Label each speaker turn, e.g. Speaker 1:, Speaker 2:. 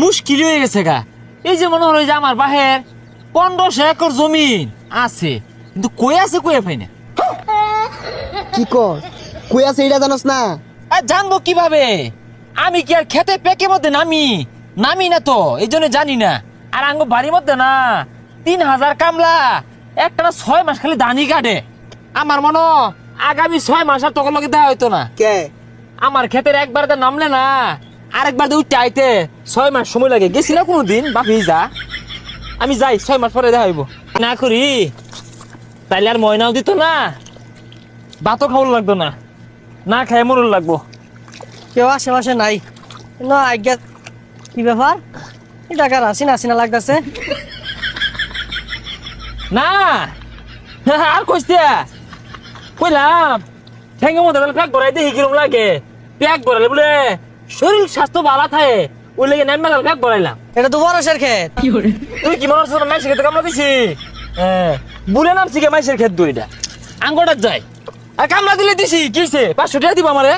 Speaker 1: মুশকিল হয়ে গেছে গা। এই যে মনে হলো যে আমার বাহের 1500 একর জমিন আছে, কিন্তু কই আছে কই পাই না।
Speaker 2: কি কর কই আছে এটা জানোস না?
Speaker 1: আর জানবো কিভাবে? আমি কি আর খেতে পেকে মধ্যে নামি না তো, এই জন্য জানি না। আর আঙ্গ বাড়ির মধ্যে না 3000 কামলা একটা না 6 মাস খালি দানি কাটে। আমার মনে হয় আগামী 6 মাস আর তখন লগে দেওয়া হইতো না।
Speaker 2: কে?
Speaker 1: আমার ক্ষেতের একবার নামলে না আরেকবার উঠতে আইতে 6 মাস সময় লাগে। গেছি না কোনোদিন বাপি যা, আমি যাই 6 মাস পরে দেখা হইব। না করি তাইলে আর ময়নাও দিত না, ভাতও খাওয়ার লাগতো না, না খাই মরুল লাগবো।
Speaker 3: কেউ আশেপাশে নাই না আজ্ঞা। কি ব্যাপার? এই টাকার আসিনা আসিনা লাগতেছে।
Speaker 1: না আর কইতে কইলাম ঠেঙ্গে মধ্যে প্যাক ভরাই দিয়ে কিরম লাগে। প্যাক ভরালে বলে শরীর স্বাস্থ্য ভালো থাকে, ওই লেগে নাম মেলাল প্যাক ভরাইলাম।
Speaker 3: এটা তো বরসের ক্ষেত।
Speaker 1: তুই কি মনে হচ্ছে মাইসের ক্ষেত্রে কামলা দিছি? বুলে নামছি কে মাইসের ক্ষেত দুইটা আঙ্গটা যাই আর কামলা দিলে দিছি কিছে 500 টাকা দিব আমারে।